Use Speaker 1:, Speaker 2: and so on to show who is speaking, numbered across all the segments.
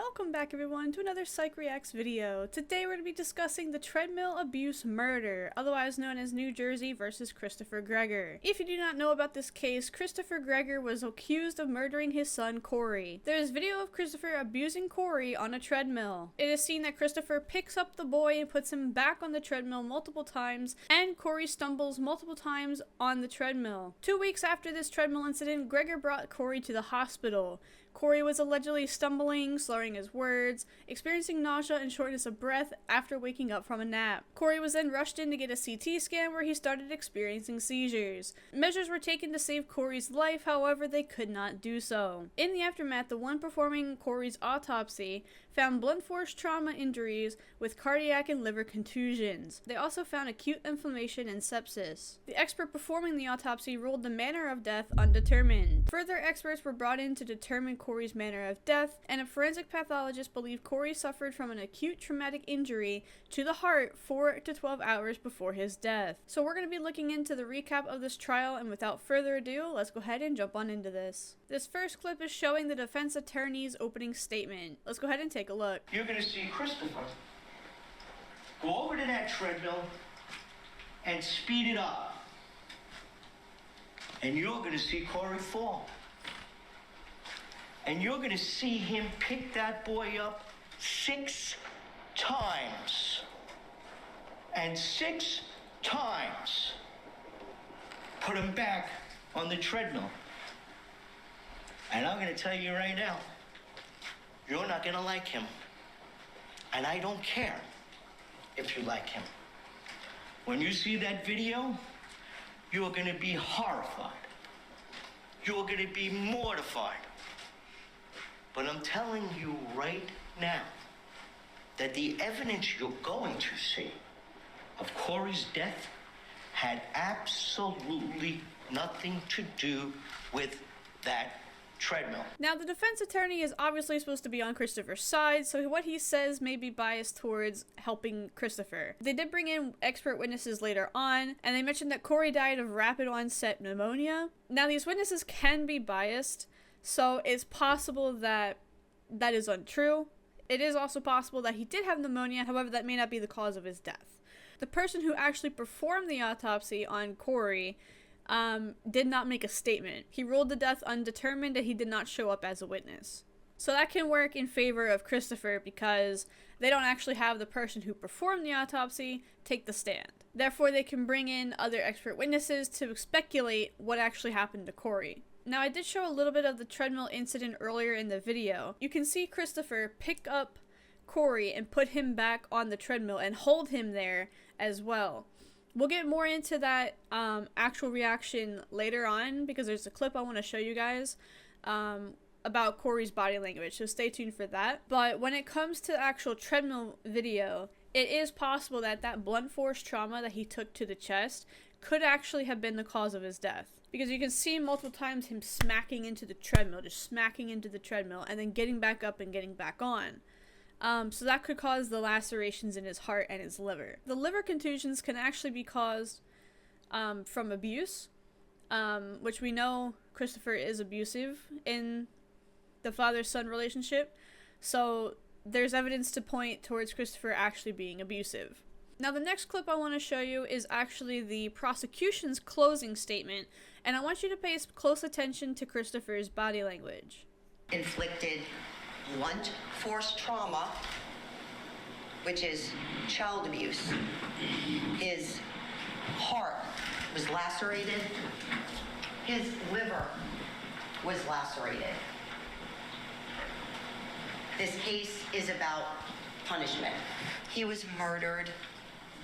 Speaker 1: Welcome back everyone to another Psych Reacts video. Today we're going to be discussing the Treadmill abuse murder, otherwise known as New Jersey versus Christopher Gregor. If you do not know about this case, Christopher Gregor was accused of murdering his son Corey. There is video of Christopher abusing Corey on a treadmill. It is seen that Christopher picks up the boy and puts him back on the treadmill multiple times, and Corey stumbles multiple times on the treadmill. 2 weeks after this treadmill incident, Gregor brought Corey to the hospital. Corey was allegedly stumbling, slurring his words, experiencing nausea and shortness of breath after waking up from a nap. Corey was then rushed in to get a CT scan where he started experiencing seizures. Measures were taken to save Corey's life, however they could not do so. In the aftermath, the one performing Corey's autopsy found blunt force trauma injuries with cardiac and liver contusions. They also found acute inflammation and sepsis. The expert performing the autopsy ruled the manner of death undetermined. Further experts were brought in to determine Corey's manner of death, and a forensic pathologist believed Corey suffered from an acute traumatic injury to the heart 4 to 12 hours before his death. So we're going to be looking into the recap of this trial, and without further ado, let's go ahead and jump on into this. This first clip is showing the defense attorney's opening statement. Let's go ahead and take a look.
Speaker 2: You're going to see Christopher go over to that treadmill and speed it up. And you're going to see Corey fall. And you're going to see him pick that boy up 6 times. And 6 times put him back on the treadmill. And I'm going to tell you right now, you're not going to like him. And I don't care if you like him. When you see that video, you're going to be horrified. You're going to be mortified. But I'm telling you right now that the evidence you're going to see of Corey's death had absolutely nothing to do with that treadmill.
Speaker 1: Now, the defense attorney is obviously supposed to be on Christopher's side, so what he says may be biased towards helping Christopher. They did bring in expert witnesses later on, and they mentioned that Corey died of rapid onset pneumonia. Now, these witnesses can be biased, so it's possible that that is untrue. It is also possible that he did have pneumonia, however, that may not be the cause of his death. The person who actually performed the autopsy on Corey did not make a statement. He ruled the death undetermined and he did not show up as a witness. So that can work in favor of Christopher because they don't actually have the person who performed the autopsy take the stand. Therefore, they can bring in other expert witnesses to speculate what actually happened to Corey. Now, I did show a little bit of the treadmill incident earlier in the video. You can see Christopher pick up Corey and put him back on the treadmill and hold him there as well. We'll get more into that actual reaction later on because there's a clip I want to show you guys about Corey's body language, so stay tuned for that. But when it comes to the actual treadmill video, it is possible that that blunt force trauma that he took to the chest could actually have been the cause of his death. Because you can see multiple times him smacking into the treadmill, just smacking into the treadmill, and then getting back up and getting back on. So that could cause the lacerations in his heart and his liver. The liver contusions can actually be caused from abuse, which we know Christopher is abusive in the father-son relationship. So there's evidence to point towards Christopher actually being abusive. Now, the next clip I want to show you is actually the prosecution's closing statement, and I want you to pay close attention to Christopher's body language.
Speaker 3: Inflicted blunt force trauma, which is child abuse. His heart was lacerated. His liver was lacerated. This case is about punishment. He was murdered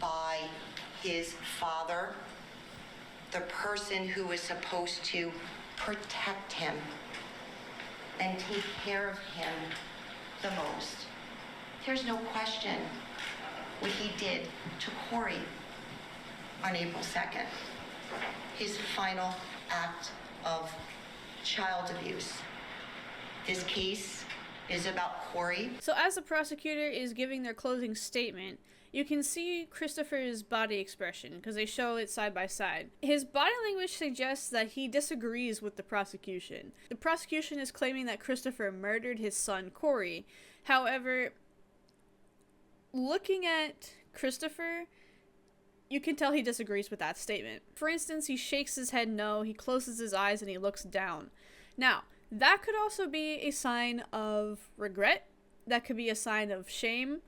Speaker 3: by his father, the person who was supposed to protect him and take care of him the most. There's no question what he did to Corey on April 2nd, his final act of child abuse. This case is about Corey.
Speaker 1: So as the prosecutor is giving their closing statement, you can see Christopher's body expression because they show it side by side. His body language suggests that he disagrees with the prosecution. The prosecution is claiming that Christopher murdered his son Corey. However, looking at Christopher, you can tell he disagrees with that statement. For instance, he shakes his head no, he closes his eyes, and he looks down. Now, that could also be a sign of regret. That could be a sign of shame.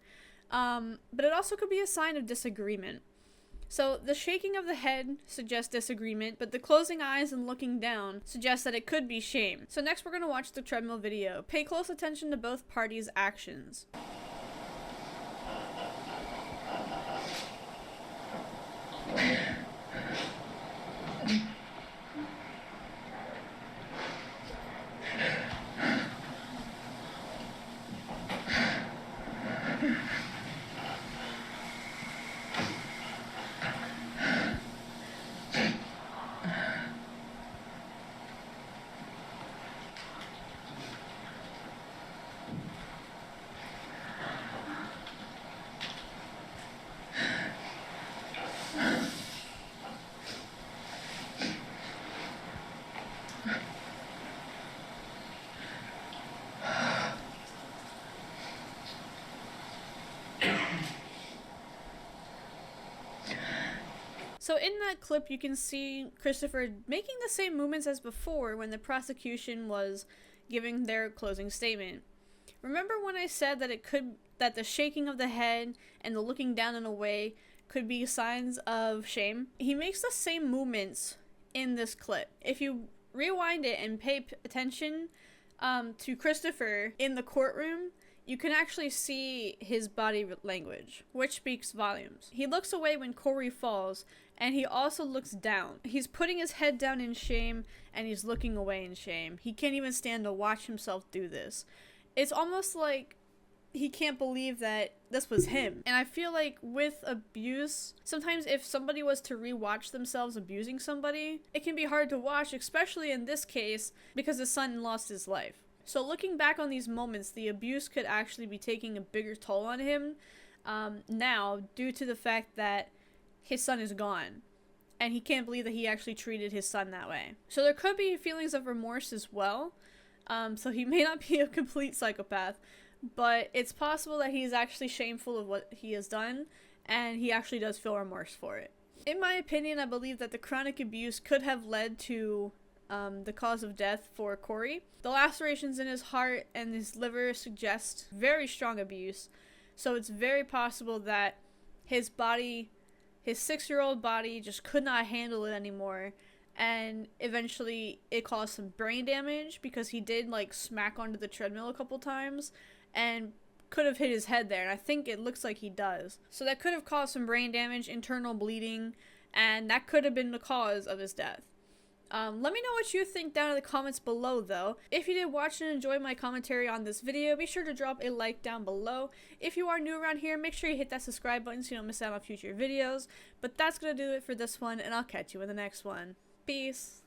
Speaker 1: But it also could be a sign of disagreement. So the shaking of the head suggests disagreement, but the closing eyes and looking down suggests that it could be shame. So next we're going to watch the treadmill video. Pay close attention to both parties' actions. So in that clip, you can see Christopher making the same movements as before when the prosecution was giving their closing statement. Remember when I said that the shaking of the head and the looking down and away could be signs of shame? He makes the same movements in this clip. If you rewind it and pay attention to Christopher in the courtroom, you can actually see his body language, which speaks volumes. He looks away when Corey falls, and he also looks down. He's putting his head down in shame, and he's looking away in shame. He can't even stand to watch himself do this. It's almost like he can't believe that this was him. And I feel like with abuse, sometimes if somebody was to rewatch themselves abusing somebody, it can be hard to watch, especially in this case, because his son lost his life. So looking back on these moments, the abuse could actually be taking a bigger toll on him now due to the fact that his son is gone. And he can't believe that he actually treated his son that way. So there could be feelings of remorse as well. So he may not be a complete psychopath, but it's possible that he's actually shameful of what he has done, and he actually does feel remorse for it. In my opinion, I believe that the chronic abuse could have led to the cause of death for Corey. The lacerations in his heart and his liver suggest very strong abuse, so it's very possible that his body, his 6-year-old body, just could not handle it anymore, and eventually it caused some brain damage because he did like smack onto the treadmill a couple times and could have hit his head there, and I think it looks like he does. So that could have caused some brain damage, internal bleeding, and that could have been the cause of his death. Let me know what you think down in the comments below though. If you did watch and enjoy my commentary on this video, be sure to drop a like down below. If you are new around here, make sure you hit that subscribe button so you don't miss out on future videos. But that's gonna do it for this one, and I'll catch you in the next one. Peace.